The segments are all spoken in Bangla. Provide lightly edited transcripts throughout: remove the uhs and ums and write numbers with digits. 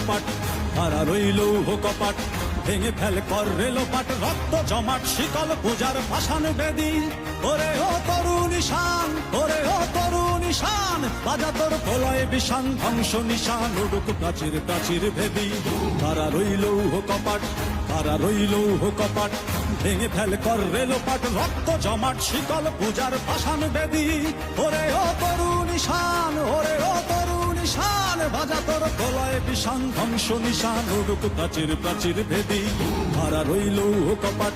কপাট, তারা রইল কপাট, ভেঙে ফেল কর রেলোপাট, রক্ত জমাট শিকল পূজার পাষাণ বেদী। ওরে ও তরুণ ঈশান, ওরে ও তরুণ ঈশান, বাজা তোর প্রলয় বিষান, ধ্বংস নিশান উড়ুক প্রাচীর প্রাচীর ভেদী। তারা রইল কপাট, তারা রইল কপাট, ভেঙে ফেল কর রেলোপাট, রক্ত জমাট শিকল পূজার পাষাণ বেদী। ওরে ও তরুণ ঈশান, ওরে ও তরুণ ঈশান, বাজা তোর প্রলয় বিষান, ধ্বংস নিশান উড়ুক প্রাচীর প্রাচীর ভেদী। তারা রইল কপাট,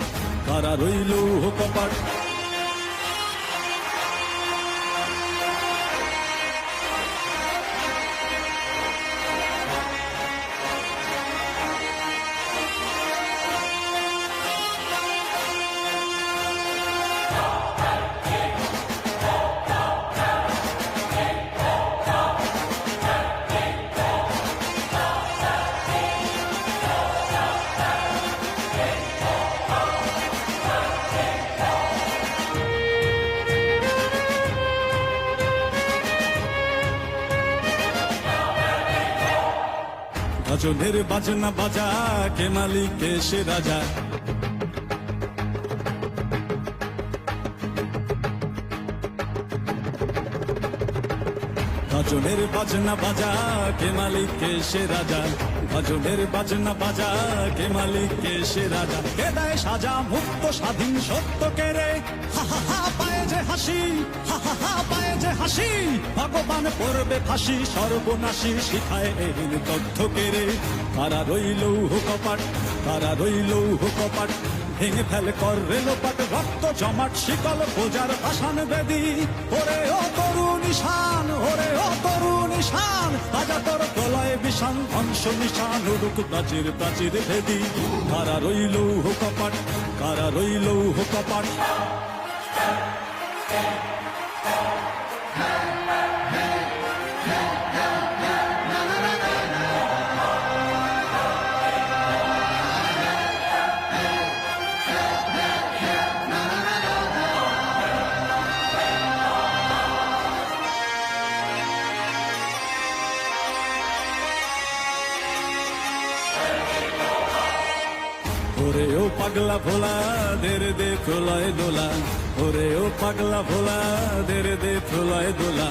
তারা রইল কপাট। গজনের বাজনা বাজা, কে মালিক কে সে রাজা। গজনের বাজনা বাজা, কে মালিক কে সে রাজা। গজনের বাজনা বাজা, কে মালিক কে সে রাজা। কে দেয় সাজা মুক্ত স্বাধীন সত্য কে রে, হা হা হা পায়ে যে হাসি, হা হা হা পায়ে যে হাসি। ভগবান পড়বে ফাঁসি, সর্বনাশী শিখায় এহীন তথ্য কে রে। তারা রইল কপাট, তারা রইল কপাট, ভেঙে ফেল কর রেলোপাট, রক্ত জমাট শিকল পূজার পাষাণ বেদী। ওরে ও তরুণ ঈশান, ওরে ও তরুণ ঈশান, বাজা তোর প্রলয় বিষান, ধ্বংস নিশান উড়ুক প্রাচীর প্রাচীর ভেদী। তারা রইল কপাট, তারা রইল কপাট। ওরে ও পাগলা ভোলা, দেরে দে প্রলয় দোলা। ওরে ও পাগলা ভোলা, দেরে দে প্রলয় দোলা।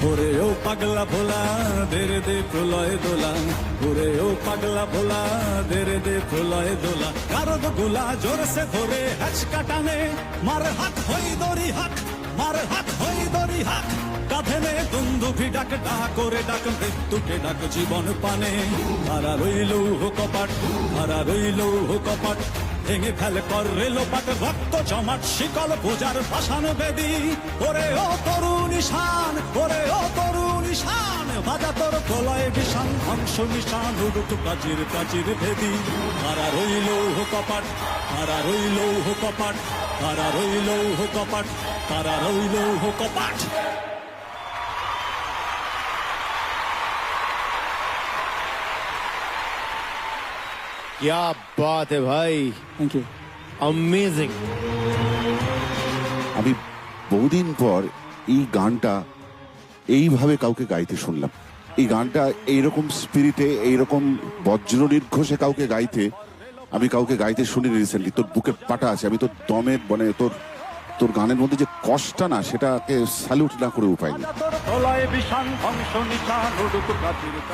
ওরে ও পাগলা ভোলা, দেরে দে প্রলয় দোলা। ওরে ও পাগলা ভোলা, দেরে দে প্রলয় দোলা। কারদ গোলা জোরসে ধরে হ্যাচকা টানে, মার হাত হই দড়ি হাক, মার হাত হই দড়ি হাক। কাঁধে নে দুন্দুভি ডাক, ডাক করে ডাক মৃত্যুকে ডাক জীবন পানে। তারা রইল কপাট, তারা রইল কপাট, ভেঙে ফেল কর রেলোপাট, রক্ত জমাট শিকল পূজার পাষাণ বেদী। ওরে ও তরুণ ঈশান, ওরে ও তরুণ ঈশান, বাজা তোর প্রলয় বিষান, ধ্বংস নিশান উড়ুক প্রাচীর প্রাচীর ভেদী। তারা রইল কপাট, তারা রইল কপাট, তারা রইল কপাট, তারা রইল কপাট। क्या बात है भाई, থ্যাংক ইউ। अमेजिंग। আমি বহুদিন পর এই গানটা এইভাবে কাউকে গাইতে শুনলাম। এই গানটা এইরকম স্পিরিটে, এইরকম বজ্র নির্ঘোষে কাউকে গাইতে আমি কাউকে গাইতে শুনি রিসেন্টলি। তোর বুকে পাটা আছে, আমি তোর দমের মানে তোর তোর গানের মধ্যে যে কষ্টটা না, সেটাকে স্যালুট না করে উপায় নেই।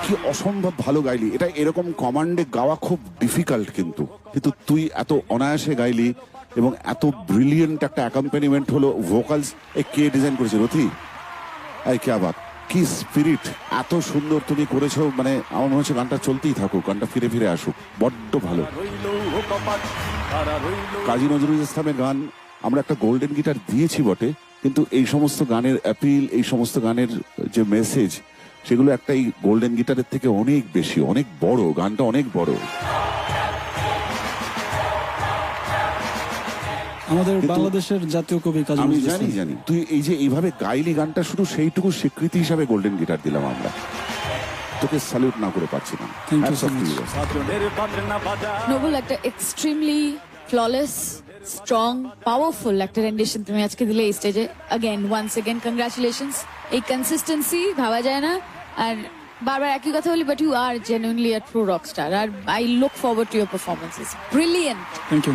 কি অসম্ভব ভালো গাইলি। এটা এরকম কমান্ডে গাওয়া খুব ডিফিকাল্ট, কিন্তু কিন্তু তুই এত অনায়াসে গাইলি এবং এত ব্রিলিয়েন্ট একটা অ্যাকম্পানিমেন্ট হলো। ভোকালস কে ডিজাইন করেছে? রথি। এই কে আবার কি স্পিরিট, এত সুন্দর তুমি করেছো। মানে আমার মনে হচ্ছে গানটা চলতেই থাকুক, গানটা ফিরে ফিরে আসুক, বড্ড ভালো। কাজী নজরুল ইসলামের গান আমরা একটা গোল্ডেন গিটার দিয়েছি বটে, কিন্তু এই সমস্ত গানের অ্যাপিল, এই সমস্ত গানের যে মেসেজ, সেগুলো একটা এই গোল্ডেন গিটারের থেকে অনেক বেশি, অনেক বড়। গানটা অনেক বড়। আমাদের বাংলাদেশের জাতীয় কবি কাজী আমি নজরুল জানি ইসলাম। জানি তুই এই যে এইভাবে গাইলি গানটা, শুধু সেইটুকু স্বীকৃতি হিসাবে গোল্ডেন গিটার দিলাম আমরা তোকে। স্যালুট না করে পারছি না। Thank you so much. Noble একটা এক্সট্রিমলি ফ্ললেস স্ট্রং পাওয়ারফুল একটা রেন্ডিশন তুমি আজকে দিলে এই স্টেজে। Again once again congratulations. এই কনসিস্টেন্সি ভাবা যায় না। আর বারবার একই কথা বলি, but you are genuinely a true rock star. আর I look forward to your performances. Brilliant. Thank you.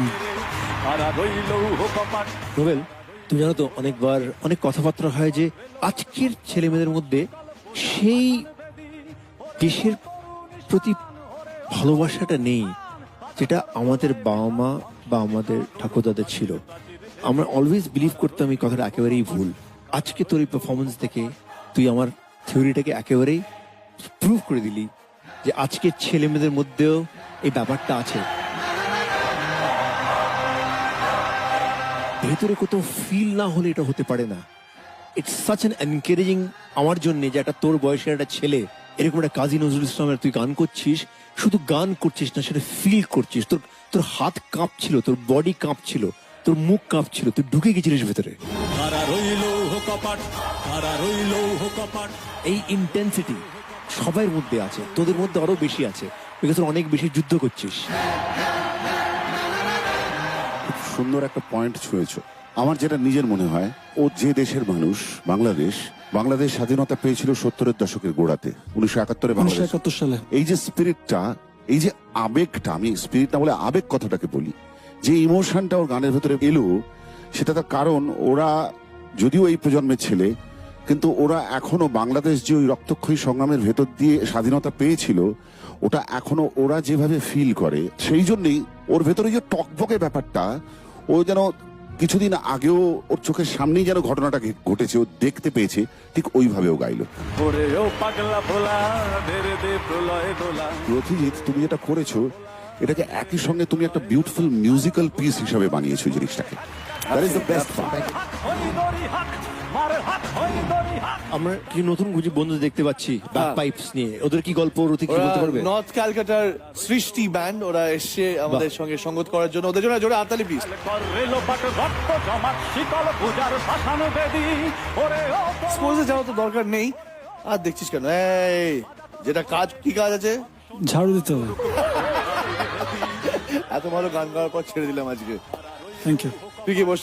Noble, তুমি জানো তো অনেকবার অনেক কথাবার্তা হয় যে আজকের ছেলে মেয়েদের মধ্যে সেই দেশের প্রতি ভালোবাসাটা নেই যেটা আমাদের বাবা মা বা আমাদের ঠাকুরদাদের ছিল। আমরা অলওয়েজ বিলিভ করতাম এই কথাটা একেবারেই ভুল। আজকে তোর এই পারফরমেন্স দেখে তুই আমার থিওরিটাকে একেবারেই প্রুভ করে দিলি যে আজকের ছেলে মেয়েদের মধ্যেও এই ব্যাপারটা আছে। ভেতরে কোথাও ফিল না হলে এটা হতে পারে না। ইটস সাচ অ্যান এনকারেজিং আমার জন্য যে একটা তোর বয়সের একটা ছেলে এরকম একটা কাজী নজরুল ইসলামের তুই গান করছিস, শুধু গান করছিস না, সেটা ফিল করছিস। তোর তোর হাত কাঁপছিল, তোর বডি কাঁপছিল, তোর মুখ কাঁপছিল, তুই ঢুকে গেছিলিস ভেতরে। এই ইন্টেন্সিটি সবার মধ্যে আছে, তোদের মধ্যে আরো বেশি আছে, বিকজ তোর অনেক বেশি যুদ্ধ করছিস। খুব সুন্দর একটা পয়েন্ট ছুঁয়েছো। আমার যেটা নিজের মনে হয়, ও যে দেশের মানুষ, বাংলাদেশ স্বাধীনতা পেয়েছিল 70-এর দশকের গোড়াতে, 1971-এ বাংলাদেশ। 1971 সালে এই যে স্পিরিটটা, এই যে আবেগটা, আমি স্পিরিট না বলে আবেগ কথাটাকে বলি, যে ইমোশনটা ওর গানের ভেতরে এলো, সেটা তার কারণ ওরা যদিও এই প্রজন্মের ছেলে, কিন্তু ওরা এখনো বাংলাদেশ যে ওই রক্তক্ষয়ী সংগ্রামের ভেতর দিয়ে স্বাধীনতা পেয়েছিল, ওটা এখনো ওরা যেভাবে ফিল করে, সেই জন্যই ওর ভেতরে যে টকবকে ব্যাপারটা, ও যেন কিছুদিন আগেও ওর চোখের সামনেই যেন ঘটনাটা ঘটেছে, ও দেখতে পেয়েছে, ঠিক ওইভাবেও গাইলো। রথিজিৎ, তুমি যেটা করেছো, এটাকে একই সঙ্গে তুমি একটা বিউটিফুল মিউজিক্যাল পিস হিসাবে বানিয়েছো জিনিসটাকে। That is the best part. আমরা কি নতুন কিছু বন্ধু দেখতে পাচ্ছি ব্যাক পাইপস নিয়ে, ওদের কি গল্প রথি কি বলতে পারবে? নর্থ ক্যালকাটার সৃষ্টি ব্যান্ড, ওরা এসে আমাদের সঙ্গে সঙ্গত করার জন্য, ওদের জন্য জোরে হাততালি প্লিজ। স্পোর্টসে যাওয়া তো দরকার নেই, আর দেখছিস কেন? এই যেটা কাজ, কি কাজ আছে? ঝাড়ু দিতে হবে। এত ভালো গান গাওয়ার পর ছেড়ে দিলাম আজকে। Thank you. তুই কি বস।